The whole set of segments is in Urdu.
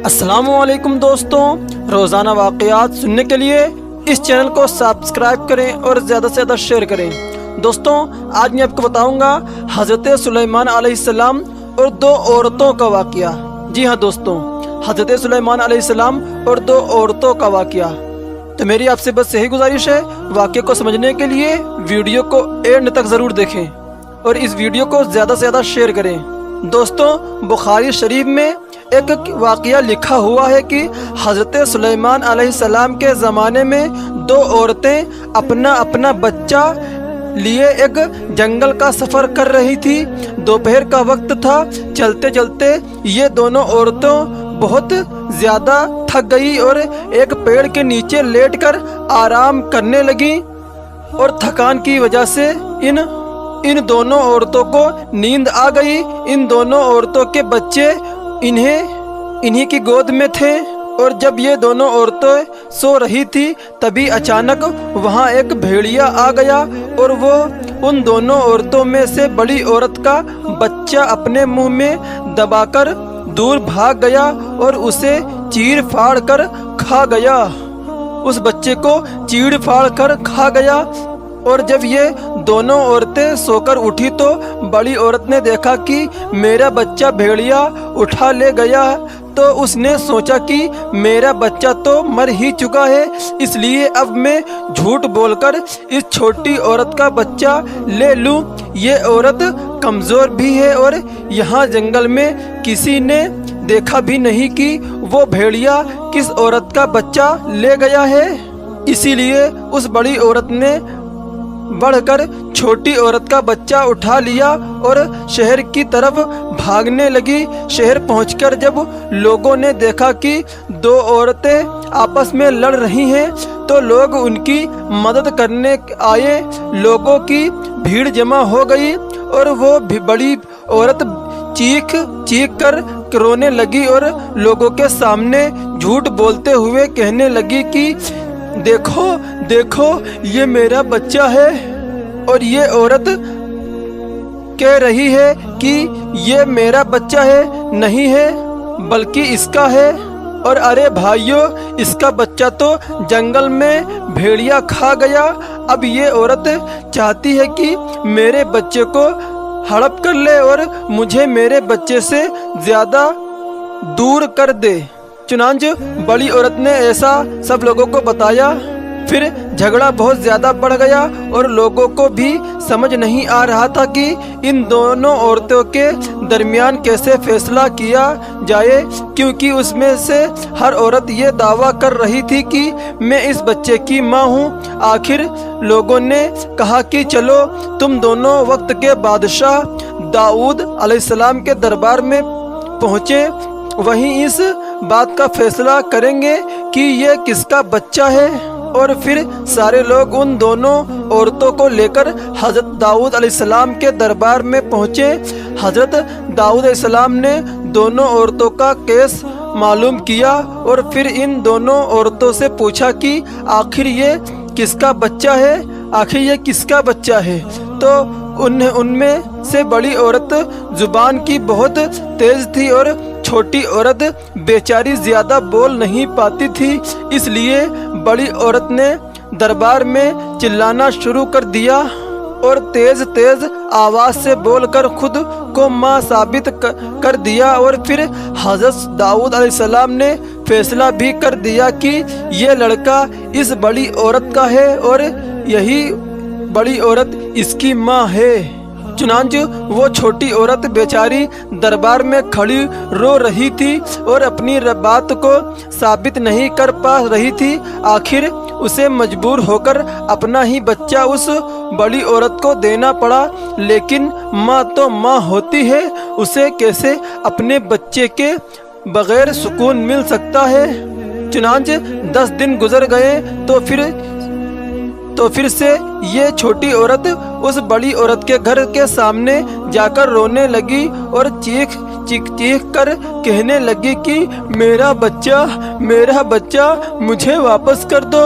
السلام علیکم دوستوں، روزانہ واقعات سننے کے لیے اس چینل کو سبسکرائب کریں اور زیادہ سے زیادہ شیئر کریں۔ دوستوں، آج میں آپ کو بتاؤں گا حضرت سلیمان علیہ السلام اور دو عورتوں کا واقعہ۔ جی ہاں دوستوں، حضرت سلیمان علیہ السلام اور دو عورتوں کا واقعہ۔ تو میری آپ سے بس یہی گزارش ہے، واقعے کو سمجھنے کے لیے ویڈیو کو اینڈ تک ضرور دیکھیں اور اس ویڈیو کو زیادہ سے زیادہ شیئر کریں۔ دوستوں، بخاری شریف میں ایک واقعہ لکھا ہوا ہے کہ حضرت سلیمان علیہ السلام کے زمانے میں دو عورتیں اپنا بچہ لیے ایک جنگل کا سفر کر رہی تھی۔ دوپہر کا وقت تھا۔ چلتے چلتے یہ دونوں عورتوں بہت زیادہ تھک گئی اور ایک پیڑ کے نیچے لیٹ کر آرام کرنے لگیں، اور تھکان کی وجہ سے ان دونوں عورتوں کو نیند آ گئی۔ ان دونوں عورتوں کے بچے انہی کی گود میں تھے، اور جب یہ دونوں عورتیں سو رہی تھی تبھی اچانک وہاں ایک بھیڑیا آ گیا، اور وہ ان دونوں عورتوں میں سے بڑی عورت کا بچہ اپنے منہ میں دبا کر دور بھاگ گیا اور اسے چیر پھاڑ کر کھا گیا۔ اس بچے کو چیر پھاڑ کر کھا گیا۔ اور جب یہ دونوں عورتیں سو کر اٹھی تو بڑی عورت نے دیکھا کہ میرا بچہ بھیڑیا اٹھا لے گیا، تو اس نے سوچا کہ میرا بچہ تو مر ہی چکا ہے، اس لیے اب میں جھوٹ بول کر اس چھوٹی عورت کا بچہ لے لوں۔ یہ عورت کمزور بھی ہے اور یہاں جنگل میں کسی نے دیکھا بھی نہیں کہ وہ بھیڑیا کس عورت کا بچہ لے گیا ہے، اسی لیے اس بڑی عورت نے بڑھ کر چھوٹی عورت کا بچہ اٹھا لیا اور شہر کی طرف بھاگنے لگی۔ شہر پہنچ کر جب لوگوں نے دیکھا کہ دو عورتیں آپس میں لڑ رہی ہیں تو لوگ ان کی مدد کرنے آئے۔ لوگوں کی بھیڑ جمع ہو گئی اور وہ بڑی عورت چیخ کر رونے لگی اور لوگوں کے سامنے جھوٹ بولتے ہوئے کہنے لگی کہ دیکھو یہ میرا بچہ ہے، اور یہ عورت کہہ رہی ہے کہ یہ میرا بچہ ہے، نہیں ہے بلکہ اس کا ہے، اور ارے بھائیو، اس کا بچہ تو جنگل میں بھیڑیا کھا گیا۔ اب یہ عورت چاہتی ہے کہ میرے بچے کو ہڑپ کر لے اور مجھے میرے بچے سے زیادہ دور کر دے۔ چنانچہ بڑی عورت نے ایسا سب لوگوں کو بتایا۔ پھر جھگڑا بہت زیادہ بڑھ گیا اور لوگوں کو بھی سمجھ نہیں آ رہا تھا کہ ان دونوں عورتوں کے درمیان کیسے فیصلہ کیا جائے، کیونکہ اس میں سے ہر عورت یہ دعویٰ کر رہی تھی کہ میں اس بچے کی ماں ہوں۔ آخر لوگوں نے کہا کہ چلو تم دونوں وقت کے بادشاہ داؤد علیہ السلام کے دربار میں پہنچے، وہیں اس بات کا فیصلہ کریں گے کہ یہ کس کا بچہ ہے۔ اور پھر سارے لوگ ان دونوں عورتوں کو لے کر حضرت داؤد علیہ السلام کے دربار میں پہنچے۔ حضرت داؤد علیہ السلام نے دونوں عورتوں کا کیس معلوم کیا اور پھر ان دونوں عورتوں سے پوچھا کہ آخر یہ کس کا بچہ ہے، تو ان میں سے بڑی عورت زبان کی بہت تیز تھی اور چھوٹی عورت بیچاری زیادہ بول نہیں پاتی تھی، اس لیے بڑی عورت نے دربار میں چلانا شروع کر دیا اور تیز آواز سے بول کر خود کو ماں ثابت کر دیا۔ اور پھر حضرت داؤد علیہ السلام نے فیصلہ بھی کر دیا کہ یہ لڑکا اس بڑی عورت کا ہے اور یہی بڑی عورت اس کی ماں ہے۔ چنانچہ وہ چھوٹی عورت بیچاری دربار میں کھڑی رو رہی تھی اور اپنی بات کو ثابت نہیں کر پا رہی تھی۔ آخر اسے مجبور ہو کر اپنا ہی بچہ اس بڑی عورت کو دینا پڑا، لیکن ماں تو ماں ہوتی ہے، اسے کیسے اپنے بچے کے بغیر سکون مل سکتا ہے۔ چنانچہ 10 دن گزر گئے تو پھر سے یہ چھوٹی عورت اس بڑی عورت کے گھر کے سامنے جا کر رونے لگی اور چیخ کر کہنے لگی کہ میرا بچہ مجھے واپس کر دو،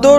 2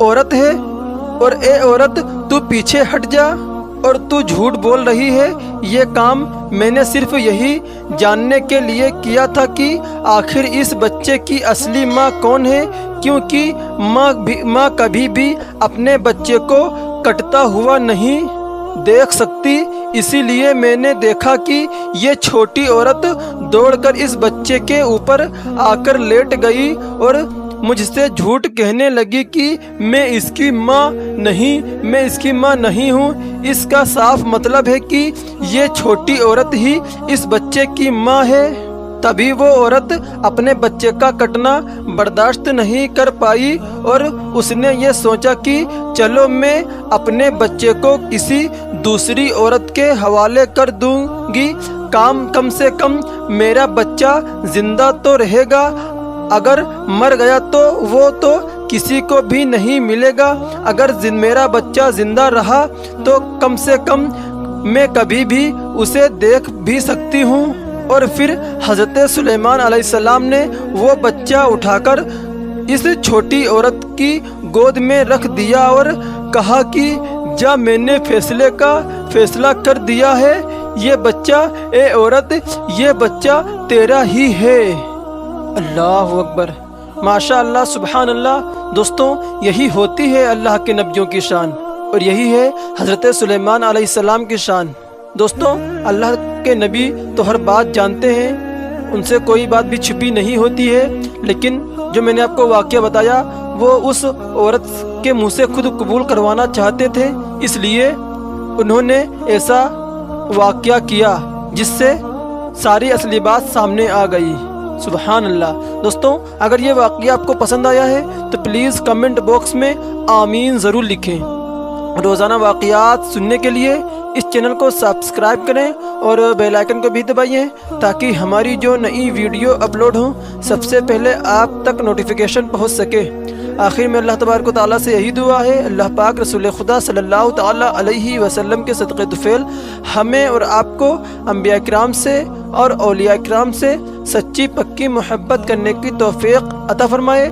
عورت ہے، اور اے عورت تو پیچھے ہٹ جا، اور تو جھوٹ بول رہی ہے۔ یہ کام میں نے صرف یہی جاننے کے لیے کیا تھا کہ آخر اس بچے کی اصلی ماں کون ہے، کیونکہ ماں کبھی بھی اپنے بچے کو کٹتا ہوا نہیں دیکھ سکتی۔ اسی لیے میں نے دیکھا کہ یہ چھوٹی عورت دوڑ کر اس بچے کے اوپر آ کر لیٹ گئی اور مجھ سے جھوٹ کہنے لگی کہ میں اس کی ماں نہیں ہوں۔ اس کا صاف مطلب ہے کہ یہ چھوٹی عورت ہی اس بچے کی ماں ہے۔ تبھی وہ عورت اپنے بچے کا کٹنا برداشت نہیں کر پائی اور اس نے یہ سوچا کہ چلو میں اپنے بچے کو کسی دوسری عورت کے حوالے کر دوں گی، کم سے کم میرا بچہ زندہ تو رہے گا، اگر مر گیا تو وہ تو کسی کو بھی نہیں ملے گا، اگر میرا بچہ زندہ رہا تو کم سے کم میں کبھی بھی اسے دیکھ بھی سکتی ہوں۔ اور پھر حضرت سلیمان علیہ السلام نے وہ بچہ اٹھا کر اس چھوٹی عورت کی گود میں رکھ دیا اور کہا کہ جا، میں نے فیصلہ کر دیا ہے، یہ بچہ، اے عورت، یہ بچہ تیرا ہی ہے۔ اللہ اکبر، ماشاء اللہ، سبحان اللہ۔ دوستوں، یہی ہوتی ہے اللہ کے نبیوں کی شان، اور یہی ہے حضرت سلیمان علیہ السلام کی شان۔ دوستوں، اللہ کے نبی تو ہر بات جانتے ہیں، ان سے کوئی بات بھی چھپی نہیں ہوتی ہے، لیکن جو میں نے آپ کو واقعہ بتایا وہ اس عورت کے منہ سے خود قبول کروانا چاہتے تھے، اس لیے انہوں نے ایسا واقعہ کیا جس سے ساری اصلی بات سامنے آ گئی۔ سبحان اللہ۔ دوستوں، اگر یہ واقعہ آپ کو پسند آیا ہے تو پلیز کمنٹ باکس میں آمین ضرور لکھیں۔ روزانہ واقعات سننے کے لیے اس چینل کو سبسکرائب کریں اور بیل آئیکن کو بھی دبائیں تاکہ ہماری جو نئی ویڈیو اپلوڈ ہوں سب سے پہلے آپ تک نوٹیفیکیشن پہنچ سکے۔ آخر میں اللہ تبارک و تعالیٰ سے یہی دعا ہے، اللہ پاک رسول خدا صلی اللہ تعالیٰ علیہ وسلم کے صدقے طفیل ہمیں اور آپ کو انبیاء کرام سے اور اولیاء کرام سے سچی پکی محبت کرنے کی توفیق عطا فرمائے۔